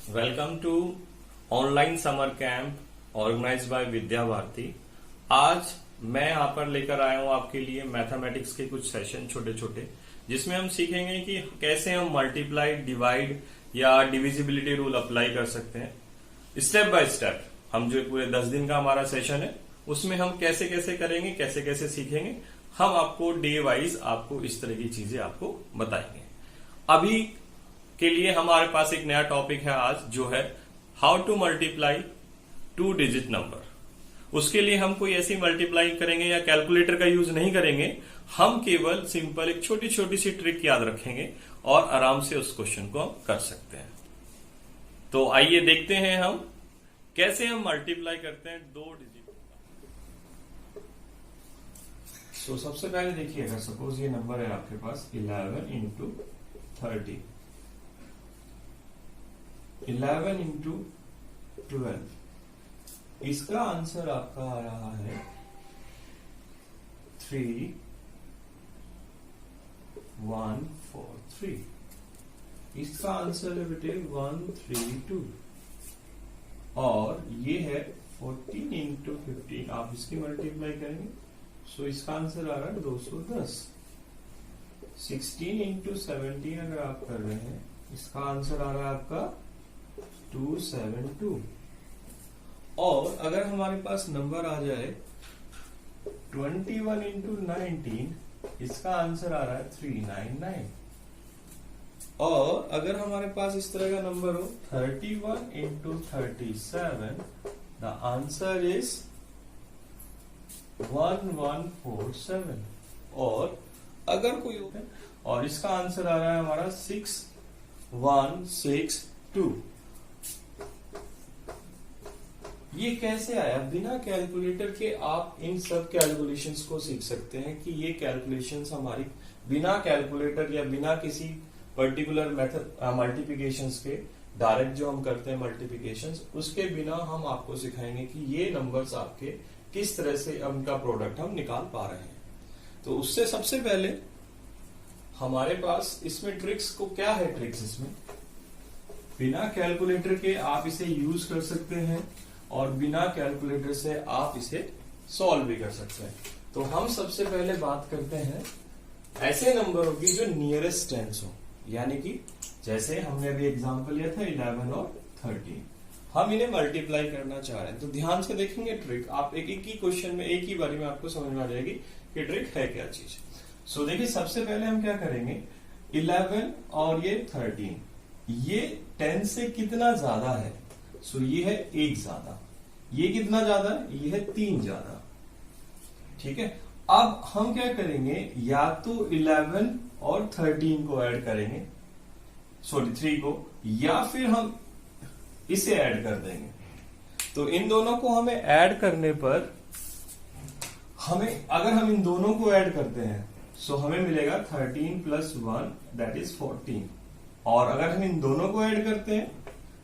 Welcome to online summer camp organised by Vidya Bharati. आज मैं यहाँ पर लेकर आया हूँ आपके लिए मैथमेटिक्स के कुछ सेशन छोटे छोटे, जिसमें हम सीखेंगे कि कैसे हम मल्टीप्लाई, डिवाइड या डिविजिबिलिटी रूल अप्लाई कर सकते हैं। स्टेप बाय स्टेप हम जो पूरे 10 दिन का हमारा सेशन है उसमें हम कैसे कैसे करेंगे, कैसे कैसे सीखेंगे, हम आपको डे वाइज आपको इस तरह की चीजें आपको बताएंगे। अभी के लिए हमारे पास एक नया टॉपिक है आज, जो है how to multiply 2 digit number. उसके लिए हम कोई ऐसी मल्टीप्लाई करेंगे या कैलकुलेटर का यूज नहीं करेंगे, हम केवल सिंपल एक छोटी छोटी सी ट्रिक याद रखेंगे और आराम से उस क्वेश्चन को हम कर सकते हैं। तो आइए देखते हैं हम कैसे हम मल्टीप्लाई करते हैं 2 डिजिट। तो सबसे पहले देखिए, अगर सपोज ये नंबर है आपके पास 11 इंटू 30, 11 इंटू 12, इसका आंसर आपका आ रहा है 3143। इसका आंसर है बेटे 132, और ये है 14 इंटू 15। आप इसकी मल्टीप्लाई करेंगे, सो इसका आंसर आ रहा है 210। 16 इंटू 17 अगर आप कर रहे हैं, इसका आंसर आ रहा है आपका 272। और अगर हमारे पास नंबर आ जाए 21 इंटू 19, इसका आंसर आ रहा है 399। और अगर हमारे पास इस तरह का नंबर हो 31 इंटू 37, द आंसर इज 1147। और अगर कोई है और इसका आंसर आ रहा है हमारा 6162। ये कैसे आया? बिना कैलकुलेटर के आप इन सब कैलकुलेशंस को सीख सकते हैं कि ये कैलकुलेशंस हमारी बिना कैलकुलेटर या बिना किसी पर्टिकुलर मेथड मल्टीप्लिकेशंस के डायरेक्ट जो हम करते हैं मल्टीप्लिकेशंस, उसके बिना हम आपको सिखाएंगे कि ये नंबर्स आपके किस तरह से उनका प्रोडक्ट हम निकाल पा रहे हैं। तो उससे सबसे पहले हमारे पास इसमें ट्रिक्स को क्या है, ट्रिक्स इसमें बिना कैलकुलेटर के आप इसे यूज कर सकते हैं और बिना कैलकुलेटर से आप इसे सॉल्व भी कर सकते हैं। तो हम सबसे पहले बात करते हैं ऐसे नंबरों की जो नियरेस्ट टेंस हो, यानी कि जैसे हमने अभी एग्जांपल लिया था 11 और 13, हम इन्हें मल्टीप्लाई करना चाह रहे हैं। तो ध्यान से देखेंगे ट्रिक, आप एक एक ही क्वेश्चन में एक ही बारी में आपको समझ में आ जाएगी कि ट्रिक है क्या चीज। सो देखिए, सबसे पहले हम क्या करेंगे, 11 और ये 13, ये 10 से कितना ज्यादा है? सो ये है 1 ज्यादा। ये कितना ज्यादा है? ये है 3 ज्यादा। ठीक है, अब हम क्या करेंगे, या तो 11 और 13 को ऐड करेंगे, सॉरी 3 को, या फिर हम इसे ऐड कर देंगे। तो इन दोनों को हमें ऐड करने पर हमें, अगर हम इन दोनों को ऐड करते हैं सो हमें मिलेगा 13 प्लस 1 दैट इज 14। और अगर हम इन दोनों को ऐड करते हैं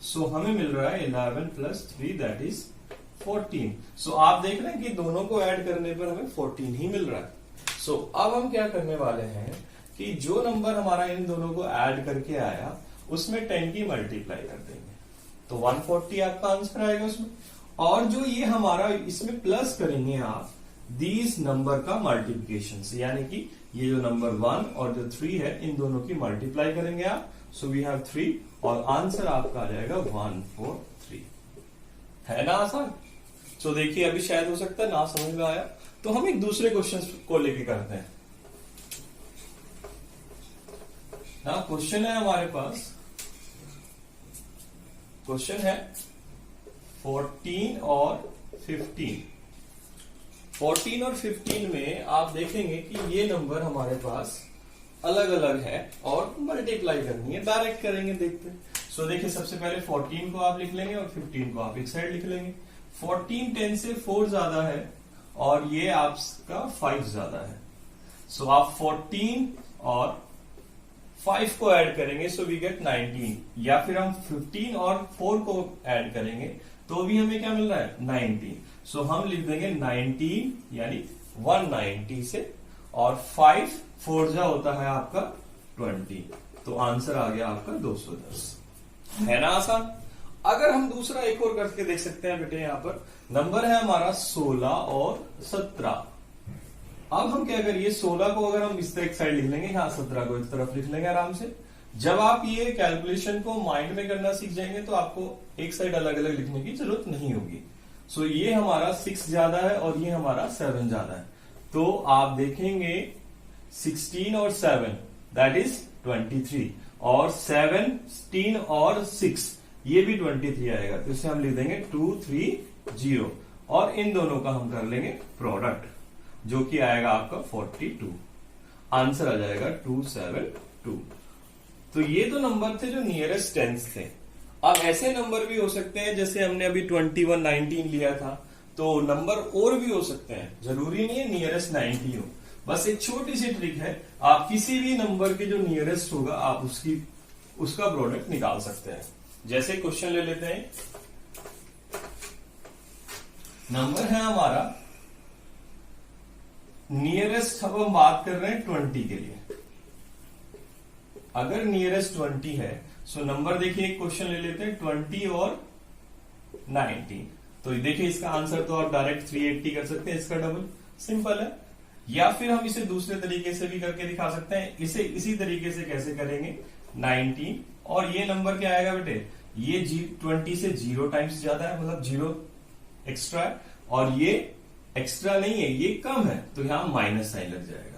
सो हमें मिल रहा है 11 प्लस 3 दैट इज 14। सो आप देख रहे हैं कि दोनों को ऐड करने पर हमें 14 ही मिल रहा है। सो अब हम क्या करने वाले हैं कि जो नंबर हमारा इन दोनों को ऐड करके आया उसमें 10 की मल्टीप्लाई कर देंगे, तो 140 आपका आंसर आएगा उसमें। और जो ये हमारा इसमें प्लस करेंगे आप दीज नंबर का मल्टीप्लिकेशन से, यानी कि ये जो नंबर 1 और जो 3 है इन दोनों की मल्टीप्लाई करेंगे आप। सो वी हैव 3 और आंसर आपका आ जाएगा 143। है ना आसान? तो देखिए, अभी शायद हो सकता है ना समझ में आया, तो हम एक दूसरे क्वेश्चन को लेके करते हैं ना। क्वेश्चन है हमारे पास, क्वेश्चन है 14 और 15। 14 और 15 में आप देखेंगे कि ये नंबर हमारे पास अलग अलग है और मल्टीप्लाई करनी है, डायरेक्ट करेंगे, देखते हैं। सो देखिए, सबसे पहले 14 को आप लिख लेंगे और 15 को आप एक साइड लिख लेंगे। 14 10 से 4 ज्यादा है और ये आपका 5 ज्यादा है। सो आप 14 और 5 को ऐड करेंगे, सो वी गेट 19। या फिर हम 15 और 4 को ऐड करेंगे तो भी हमें क्या मिल रहा है, 19। सो हम लिख देंगे 19 यानी 190 से, और 5 4 जा होता है आपका 20। तो आंसर आ गया आपका 210। है ना आसान? अगर हम दूसरा एक और करके देख सकते हैं बेटे, यहां पर नंबर है हमारा 16 और 17। अब हम क्या करिए, 16 को अगर हम इस तरह एक साइड लिख लेंगे, यहां 17 को इस तरफ लिख लेंगे आराम से। जब आप ये कैलकुलेशन को माइंड में करना सीख जाएंगे तो आपको एक साइड अलग अलग लिखने की जरूरत नहीं होगी। सो ये हमारा 6 ज्यादा है और ये हमारा 7 ज्यादा है, तो आप देखेंगे 16 और 7 दैट इज 23, और 17 और 6 ये भी 23 आएगा, तो इसे हम लिख देंगे 230, और इन दोनों का हम कर लेंगे प्रोडक्ट, जो कि आएगा आपका 42। आंसर आ जाएगा 272। तो ये तो नंबर थे जो नियरेस्ट टेंस थे। अब ऐसे नंबर भी हो सकते हैं, जैसे हमने अभी 21, 19 लिया था, तो नंबर और भी हो सकते हैं, जरूरी नहीं है नियरेस्ट 90 हो। बस एक छोटी सी ट्रिक है, आप किसी भी नंबर के जो नियरेस्ट होगा आप उसका प्रोडक्ट निकाल सकते हैं। जैसे क्वेश्चन ले लेते हैं, नंबर है हमारा नियरेस्ट, अब हम बात कर रहे हैं 20 के लिए। अगर नियरेस्ट 20 है, सो नंबर देखिए, एक क्वेश्चन ले लेते हैं 20 और 19। तो देखिए इसका आंसर तो आप डायरेक्ट 380 कर सकते हैं, इसका डबल, सिंपल है। या फिर हम इसे दूसरे तरीके से भी करके दिखा सकते हैं। इसे इसी तरीके से कैसे करेंगे, 19 और ये नंबर क्या आएगा बेटे, ये 20 से 0 टाइम्स ज्यादा है, मतलब 0 एक्स्ट्रा है, और ये एक्स्ट्रा नहीं है, ये कम है, तो यहां माइनस साइन लग जाएगा।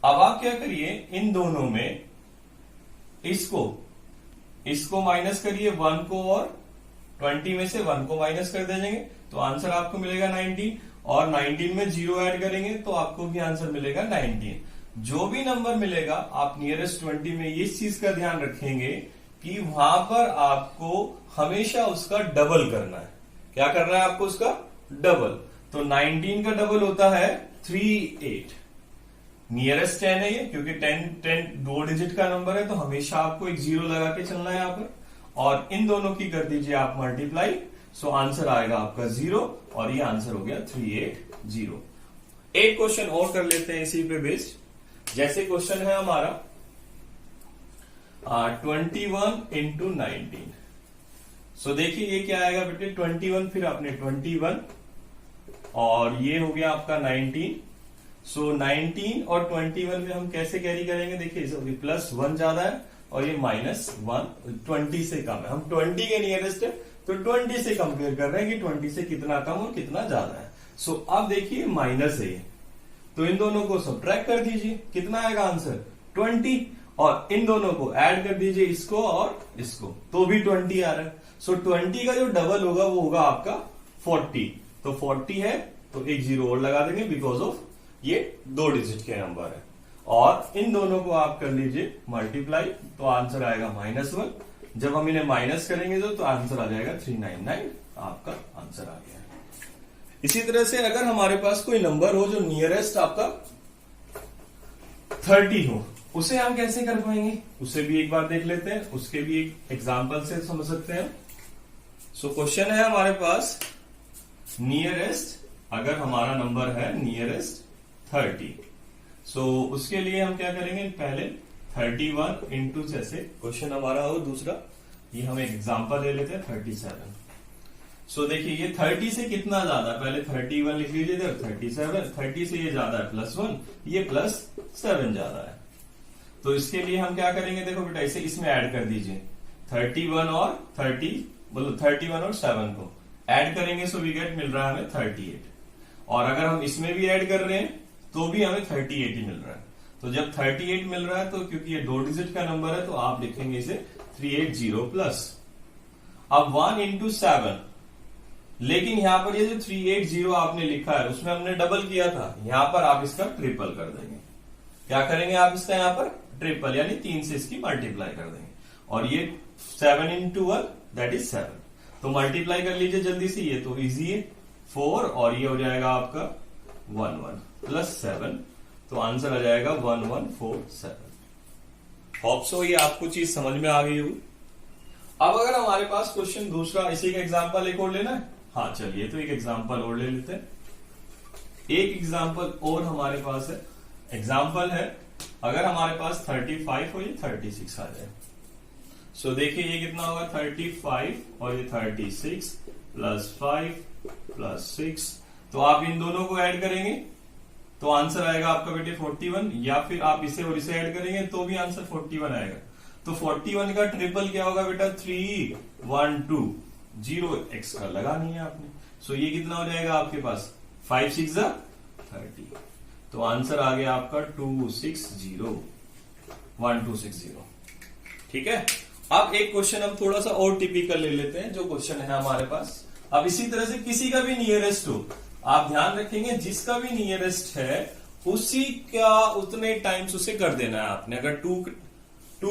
अब आप क्या करिए, इन दोनों में इसको माइनस करिए, 1 को, और 20 में से 1 को माइनस कर देंगे तो आंसर आपको मिलेगा 19, और 19 में 0 ऐड करेंगे तो आपको भी आंसर मिलेगा 19। जो भी नंबर मिलेगा आप नियरेस्ट 20 में इस चीज का ध्यान रखेंगे कि वहां पर आपको हमेशा उसका डबल करना है। क्या करना है आपको, उसका डबल। तो 19 का डबल होता है 38। नियरेस्ट 10 है ये, क्योंकि 10 दो डिजिट का नंबर है, तो हमेशा आपको एक 0 लगा के चलना है यहां पर, और इन दोनों की कर दीजिए आप मल्टीप्लाई, सो आंसर आएगा आपका 0, और ये आंसर हो गया 380। एक क्वेश्चन और कर लेते हैं इसी पे बेस्ड। जैसे क्वेश्चन है हमारा 21 इंटू 19। सो देखिए ये क्या आएगा बेटे, 21, फिर आपने 21, और ये हो गया आपका 19। सो 19 और 21 में हम कैसे कैरी करेंगे, देखिए इसे +1 ज्यादा है और ये -1 20 से कम है। हम 20 के नियरेस्ट है, तो 20 से कंपेयर कर रहे हैं कि 20 से कितना कम और कितना ज्यादा है। सो अब देखिए माइनस है ये, तो इन दोनों को सब्ट्रैक्ट कर दीजिए, कितना आएगा आंसर 20, और इन दोनों को ऐड कर दीजिए, इसको और इसको, तो भी 20 आ रहा है। सो 20 का जो डबल होगा वो होगा आपका 40। तो 40 है तो एक 0 और लगा देंगे, बिकॉज ऑफ ये 2 डिजिट के नंबर है, और इन दोनों को आप कर लीजिए मल्टीप्लाई, तो आंसर आएगा -1। जब हम इन्हें माइनस करेंगे तो आंसर आ जाएगा 399, आपका आंसर आ गया। इसी तरह से अगर हमारे पास कोई नंबर हो जो नियरेस्ट आपका 30 हो, उसे हम कैसे कर पाएंगे, उसे भी एक बार देख लेते हैं, उसके भी एक एग्जांपल से समझ सकते हैं। सो क्वेश्चन है हमारे पास नियरेस्ट, अगर हमारा नंबर है नियरेस्ट 30, सो उसके लिए हम क्या करेंगे, पहले 31 इंटू, जैसे क्वेश्चन हमारा हो दूसरा, ये हम एक एग्जांपल ले लेते हैं 37। सो देखिए ये 30 से कितना ज्यादा, पहले 31 लिख लीजिए, इधर 37, 30 से ये ज्यादा है +1, ये +7 ज्यादा है। तो इसके लिए हम क्या करेंगे, देखो बेटा इसे इसमें ऐड कर दीजिए, 31 और 30, मतलब 31 और 7 को ऐड करेंगे, सो वी गेट, मिल रहा है हमें 38, और अगर हम इसमें भी ऐड कर रहे हैं तो भी हमें 38 ही मिल रहा है। तो जब 38 मिल रहा है, तो क्योंकि ये 2 डिजिट का नंबर है, तो आप लिखेंगे इसे 380 प्लस, अब 1 इंटू 7, लेकिन यहां पर ये जो 380 आपने लिखा है उसमें हमने डबल किया था, यहां पर आप इसका ट्रिपल कर देंगे। क्या करेंगे आप इसका, यहां पर ट्रिपल, यानी 3 से इसकी मल्टीप्लाई कर देंगे, और ये 7 इंटू 1 दैट इज 7, तो मल्टीप्लाई कर लीजिए जल्दी से, ये तो इजी है, 4, और ये हो जाएगा आपका 11 प्लस 7, तो आंसर आ जाएगा 1147। होप सो ये आपको चीज समझ में आ गई होगी। अब अगर हमारे पास क्वेश्चन दूसरा, इसी का एग्जांपल एक और लेना है, हाँ चलिए तो एक एग्जांपल और ले लेते हैं। एक एग्जांपल और हमारे पास है, एग्जांपल है अगर हमारे पास 35 हो, ये 36 आ जाए। सो देखिए ये कितना होगा 35 और ये 36 प्लस 5 प्लस 6। तो आप इन दोनों को ऐड करेंगे तो आंसर आएगा आपका बेटे 41, या फिर आप इसे और इसे ऐड करेंगे तो भी आंसर 41 आएगा। तो 41 का ट्रिपल क्या होगा बेटा 312, 0x का लगा नहीं है आपने। सो ये कितना हो जाएगा आपके पास 5 6 30। तो आंसर आ गया आपका 260, 1260। ठीक है। अब एक क्वेश्चन हम थोड़ा सा और टिपिकल ले लेते हैं, जो क्वेश्चन है हमारे पास। अब इसी तरह से किसी का भी नियरेस्ट हो, आप ध्यान रखेंगे जिसका भी नियरेस्ट है उसी का उतने टाइम्स उसे कर देना है आपने। अगर 2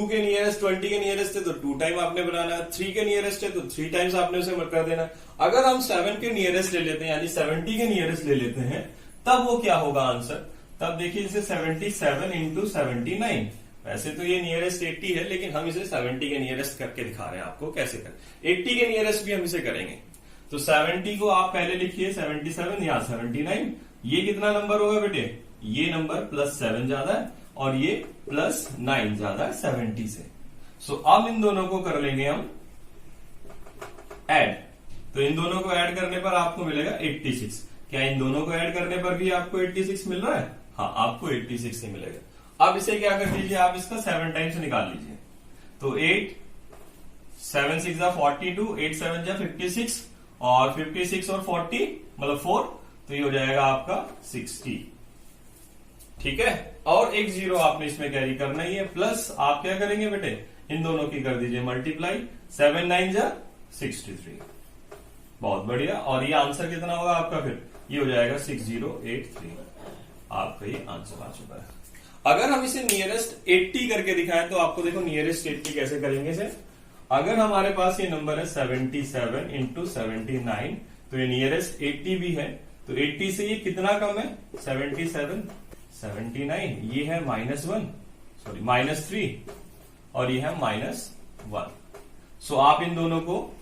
के नियरेस्ट 20 के नियरेस्ट है तो 2 टाइम आपने बनाना है, 3 के नियरेस्ट है तो 3 टाइम्स आपने उसे कर देना है। अगर हम 7 के नियरेस्ट ले लेते हैं यानी 70 के नियरेस्ट ले लेते हैं, तब वो क्या होगा आंसर। तब देखिए इसे 77 इंटू 79। वैसे तो ये नियरेस्ट 80 है, लेकिन हम इसे 70 के नियरेस्ट करके दिखा रहे हैं आपको कैसे करें। 80 के नियरेस्ट भी हम इसे करेंगे। तो 70 को आप पहले लिखिए 77 या 79। ये कितना नंबर होगा बेटे, ये नंबर +7 ज्यादा है और ये +9 ज्यादा है 70 से। सो अब इन दोनों को कर लेंगे हम ऐड। तो इन दोनों को ऐड करने पर आपको मिलेगा 86। क्या इन दोनों को ऐड करने पर भी आपको 86 मिल रहा है? हाँ, आपको 86 ही मिलेगा। अब इसे क्या कर दीजिए, आप इसका 7 टाइम्स निकाल लीजिए। तो 8 7 6 42, 8 7 56 और 56 और 40 मतलब 4, तो ये हो जाएगा आपका 60। ठीक है। और एक 0 आपने इसमें कैरी करना ही है। प्लस आप क्या करेंगे बेटे, इन दोनों की कर दीजिए मल्टीप्लाई, 7 9 63। बहुत बढ़िया। और ये आंसर कितना होगा आपका, फिर ये हो जाएगा 6083। आपका ये आंसर आ चुका है। अगर हम इसे नियरेस्ट 80 करके दिखाएं तो आपको देखो नियरेस्ट 80 कैसे करेंगे इसे। अगर हमारे पास ये नंबर है 77 इंटू 79, तो ये नियरेस्ट 80 भी है। तो 80 से ये कितना कम है 77, 79, ये है -3 और ये है -1। सो आप इन दोनों को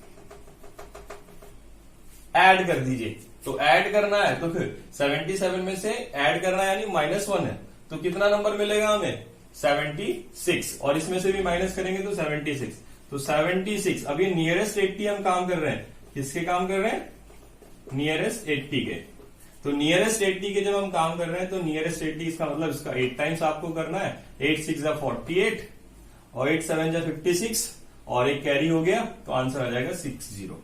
ऐड कर दीजिए। तो ऐड करना है तो फिर 77 में से ऐड करना है यानी -1 है, तो कितना नंबर मिलेगा हमें 76, और इसमें से भी माइनस करेंगे तो 76। तो 76। अब ये नियरेस्ट 80 हम काम कर रहे हैं, किसके काम कर रहे हैं, नियरेस्ट 80 के। तो नियरेस्ट 80 के जब हम काम कर रहे हैं तो नियरेस्ट 80 इसका मतलब इसका 8 टाइम्स आपको करना है। 8 6 48 और 8 7 56 और एक कैरी हो गया, तो आंसर आ जाएगा 60।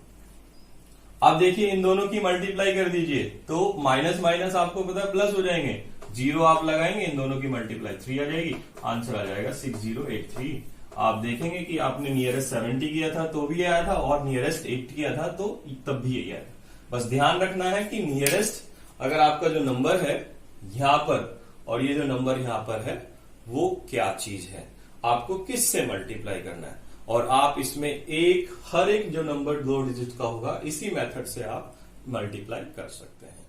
अब देखिए इन दोनों की मल्टीप्लाई कर दीजिए तो माइनस माइनस आपको पता है प्लस हो जाएंगे, 0 आप लगाएंगे, इन दोनों की मल्टीप्लाई 3 आ जाएगी, आंसर आ जाएगा 6083। आप देखेंगे कि आपने नियरेस्ट 70 किया था तो भी आया था और नियरेस्ट 80 किया था तो तब भी यही आया था। बस ध्यान रखना है कि नियरेस्ट अगर आपका जो नंबर है यहां पर और ये जो नंबर यहां पर है वो क्या चीज है, आपको किस से मल्टीप्लाई करना है, और आप इसमें हर एक जो नंबर 2 डिजिट का होगा इसी मेथड से आप मल्टीप्लाई कर सकते हैं।